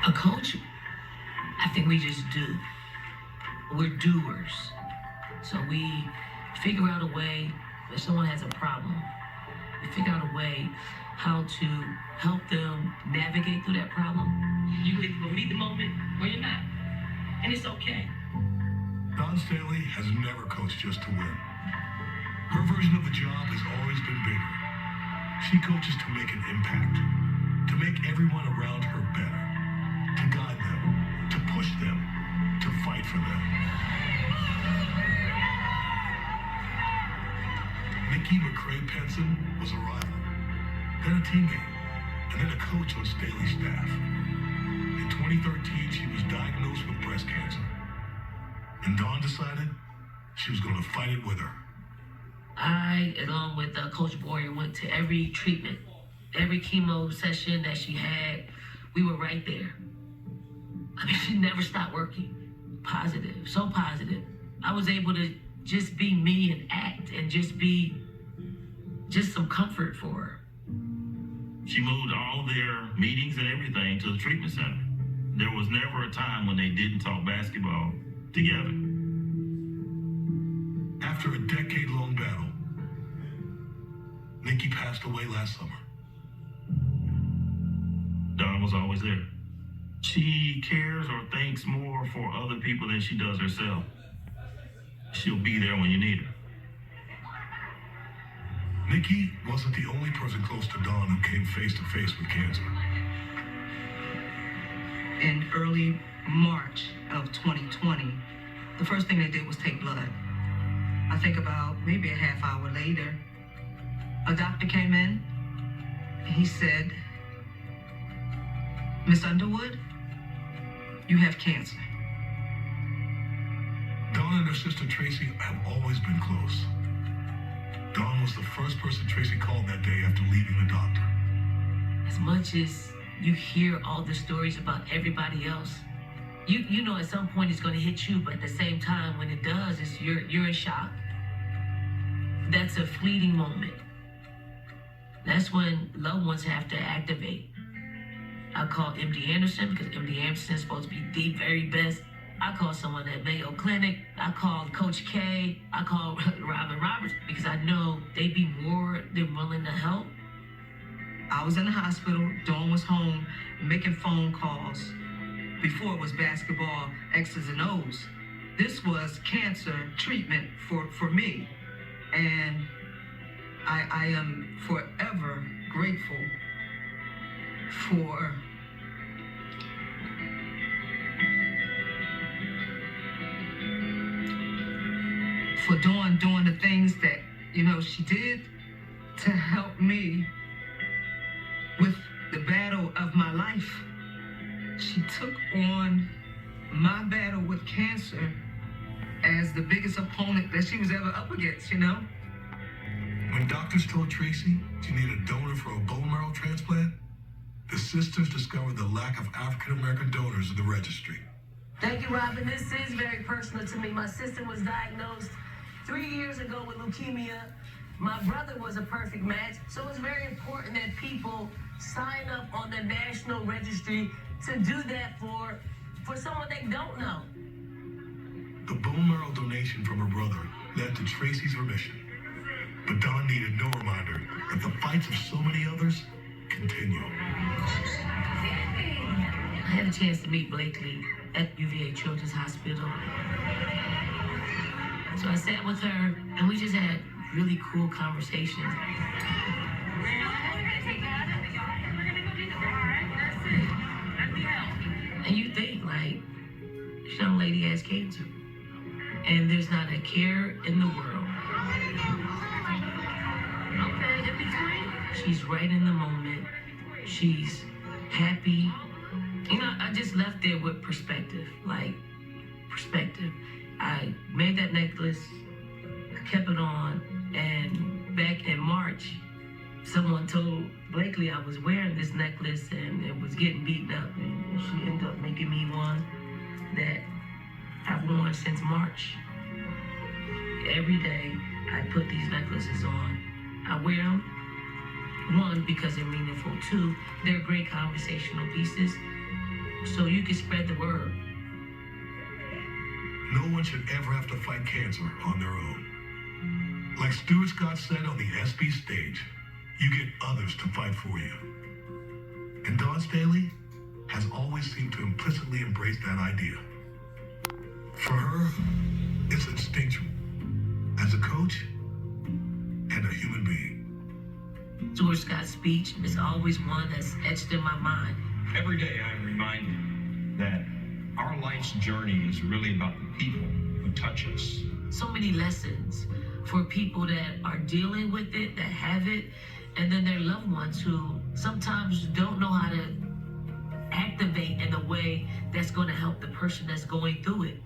A coach, I think we just do. We're doers. So we figure out a way, if someone has a problem, we figure out a way how to help them navigate through that problem. You either gonna meet the moment or you're not. And it's okay. Dawn Staley has never coached just to win. Her version of the job has always been bigger. She coaches to make an impact, to make everyone around her better, to guide them, to push them, to fight for them. Nikki McCray-Penson was a rival, then a teammate, and then a coach on Staley's staff. In 2013, she was diagnosed with breast cancer. And Dawn decided she was going to fight it with her. I, along with Coach Boyer, went to every treatment, every chemo session that she had. We were right there. I mean, she never stopped working. Positive, so positive. I was able to just be me and act and just be some comfort for her. She moved all their meetings and everything to the treatment center. There was never a time when they didn't talk basketball together. After a decade-long battle, Nikki passed away last summer. Dawn was always there. She cares or thinks more for other people than she does herself. She'll be there when you need her. Nikki wasn't the only person close to Dawn who came face-to-face with cancer. In early March of 2020, the first thing they did was take blood. I think about maybe a half hour later, a doctor came in. He said, "Miss Underwood, you have cancer." Dawn and her sister Tracy have always been close. Dawn was the first person Tracy called that day after leaving the doctor. As much as you hear all the stories about everybody else, you know at some point it's going to hit you, but at the same time, when it does, you're in shock. That's a fleeting moment. That's when loved ones have to activate. I call MD Anderson because MD Anderson is supposed to be the very best. I call someone at Mayo Clinic. I call Coach K. I call Robin Roberts because I know they'd be more than willing to help. I was in the hospital, Dawn was home, making phone calls. Before it was basketball, X's and O's. This was cancer treatment for me. And I am forever grateful for Dawn doing the things that, she did to help me with the battle of my life. She took on my battle with cancer as the biggest opponent that she was ever up against, When doctors told Tracy she needed a donor for a bone marrow transplant, the sisters discovered the lack of African-American donors in the registry. Thank you, Robin. This is very personal to me. My sister was diagnosed 3 years ago with leukemia. My brother was a perfect match. So it's very important that people sign up on the national registry to do that for someone they don't know. The bone marrow donation from her brother led to Tracy's remission. But Dawn needed no reminder that the fights of so many others continue. I had a chance to meet Blakeleigh at UVA Children's Hospital. So I sat with her and we just had really cool conversations. And you think, like, this young lady has cancer. And there's not a care in the world. Okay, in between. She's right in the moment. She's happy. I just left there with perspective. Perspective. I made that necklace. I kept it on. And back in March, someone told Blakeleigh I was wearing this necklace and it was getting beaten up. And she ended up making me one that I've worn since March. Every day I put these necklaces on. I wear them, one, because they're meaningful. Two, they're great conversational pieces. so you can spread the word. No one should ever have to fight cancer on their own. Like Stuart Scott said on the ESPY stage, you get others to fight for you. And Dawn Staley has always seemed to implicitly embrace that idea. For her, it's instinctual, as a coach and a human being. Stuart Scott's speech is always one that's etched in my mind. Every day I'm reminded that our life's journey is really about the people who touch us. So many lessons for people that are dealing with it, that have it, and then their loved ones who sometimes don't know how to activate in a way that's going to help the person that's going through it.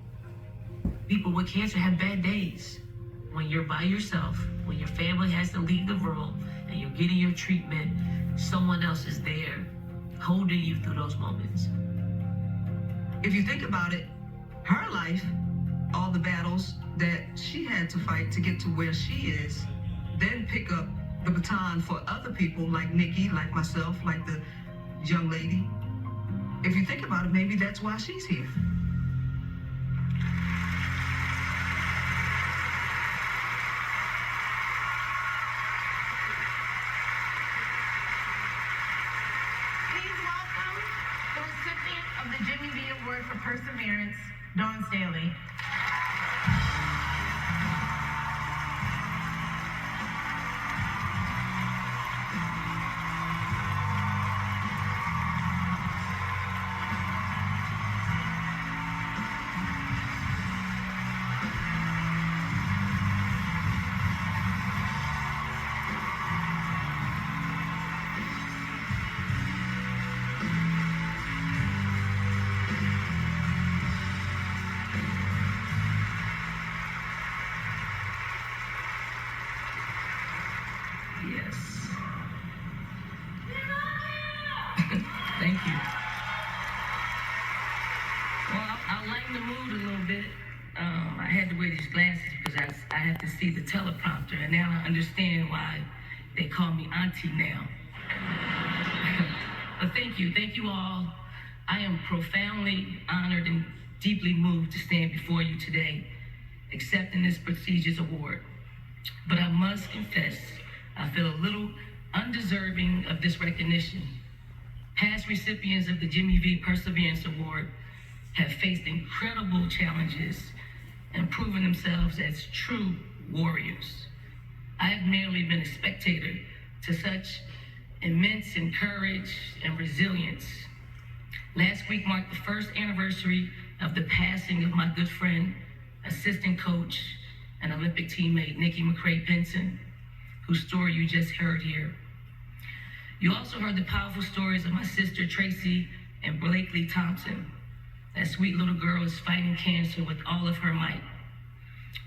People with cancer have bad days. When you're by yourself, when your family has to leave the room and you're getting your treatment, someone else is there holding you through those moments. If you think about it, her life, all the battles that she had to fight to get to where she is, then pick up the baton for other people like Nikki, like myself, like the young lady. If you think about it, maybe that's why she's here. Please welcome the recipient of the Jimmy V Award for Perseverance, Dawn Staley. Yes. Thank you. Well, I'll lighten the mood a little bit. I had to wear these glasses because I have to see the teleprompter, and now I understand why they call me Auntie now. But thank you all. I am profoundly honored and deeply moved to stand before you today, accepting this prestigious award. But I must confess, I feel a little undeserving of this recognition. Past recipients of the Jimmy V Perseverance Award have faced incredible challenges and proven themselves as true warriors. I have merely been a spectator to such immense courage and resilience. Last week marked the first anniversary of the passing of my good friend, assistant coach, and Olympic teammate, Nikki McCray-Penson, whose story you just heard here. You also heard the powerful stories of my sister, Tracy, and Blakeleigh Thompson. That sweet little girl is fighting cancer with all of her might.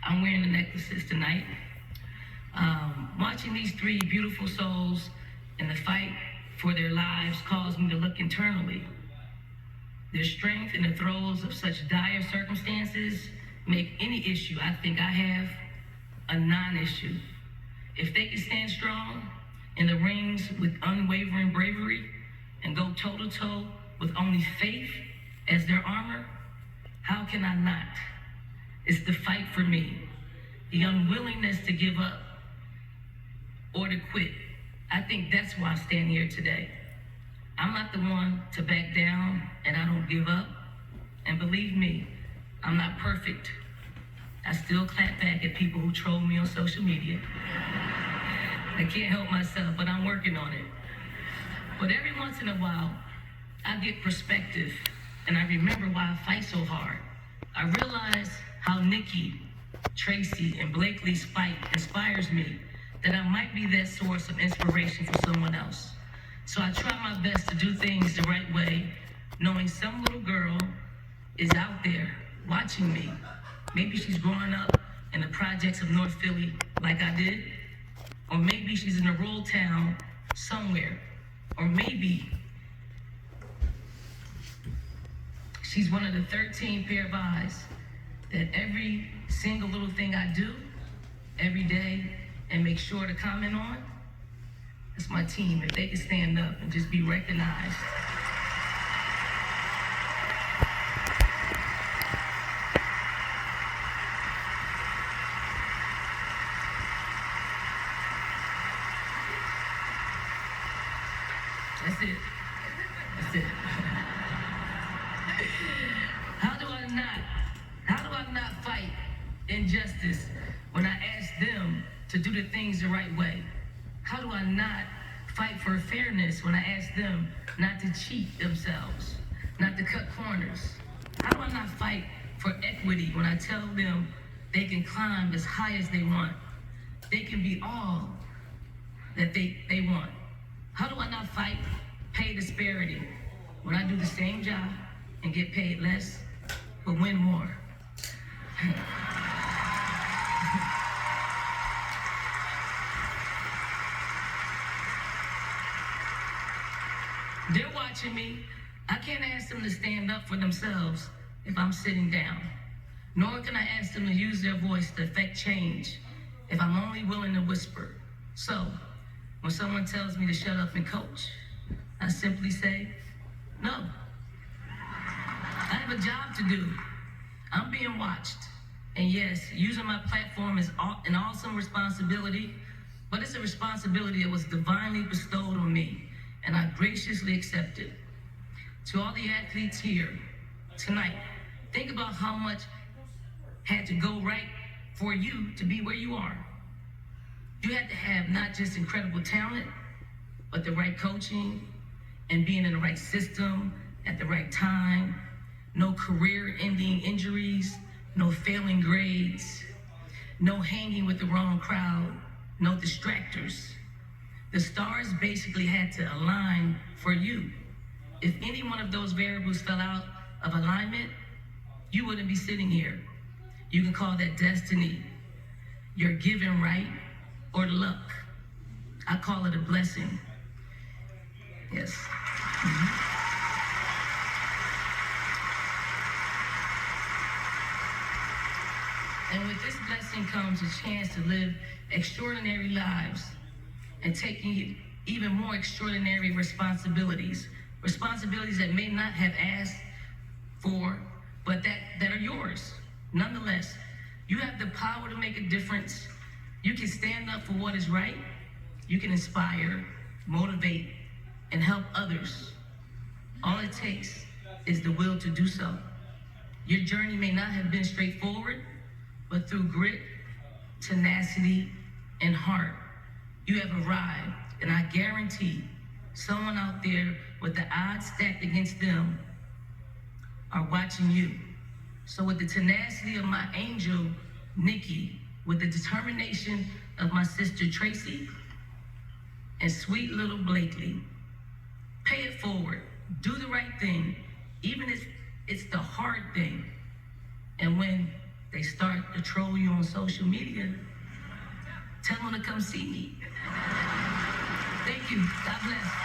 I'm wearing the necklaces tonight. Watching these three beautiful souls in the fight for their lives caused me to look internally. Their strength in the throes of such dire circumstances make any issue I think I have a non-issue. If they can stand strong in the rings with unwavering bravery and go toe-to-toe with only faith as their armor, how can I not? It's the fight for me, the unwillingness to give up or to quit. I think that's why I stand here today. I'm not the one to back down, and I don't give up. And believe me, I'm not perfect. I still clap back at people who troll me on social media. I can't help myself, but I'm working on it. But every once in a while, I get perspective, and I remember why I fight so hard. I realize how Nikki, Tracy, and Blakelegh's fight inspires me, that I might be that source of inspiration for someone else. So I try my best to do things the right way, knowing some little girl is out there watching me. Maybe she's growing up in the projects of North Philly like I did, or maybe she's in a rural town somewhere, or maybe she's one of the 13 pair of eyes that every single little thing I do every day and make sure to comment on. That's my team. If they can stand up and just be recognized, That's it. That's it. How do I not fight injustice when I ask them to do the things the right way? How do I not fight for fairness when I ask them not to cheat themselves, not to cut corners? How do I not fight for equity when I tell them they can climb as high as they want? They can be all that they want. How do I not fight pay disparity when I do the same job and get paid less but win more? They're watching me. I can't ask them to stand up for themselves if I'm sitting down. Nor can I ask them to use their voice to affect change if I'm only willing to whisper. So, when someone tells me to shut up and coach, I simply say, no. I have a job to do. I'm being watched. And yes, using my platform is an awesome responsibility, but it's a responsibility that was divinely bestowed on me, and I graciously accept it. To all the athletes here tonight, think about how much had to go right for you to be where you are. You had to have not just incredible talent, but the right coaching and being in the right system at the right time, no career-ending injuries, no failing grades, no hanging with the wrong crowd, no distractors. The stars basically had to align for you. If any one of those variables fell out of alignment, you wouldn't be sitting here. You can call that destiny, your given right, or luck. I call it a blessing. Yes. And with this blessing comes a chance to live extraordinary lives and taking even more extraordinary responsibilities. Responsibilities that may not have asked for, but that are yours. Nonetheless, you have the power to make a difference. You can stand up for what is right. You can inspire, motivate, and help others. All it takes is the will to do so. Your journey may not have been straightforward, but through grit, tenacity, and heart, you have arrived. And I guarantee someone out there with the odds stacked against them are watching you. So with the tenacity of my angel, Nikki, with the determination of my sister, Tracy, and sweet little Blakeleigh, pay it forward, do the right thing, even if it's the hard thing. And when they start to troll you on social media, tell them to come see me. Thank you. God bless.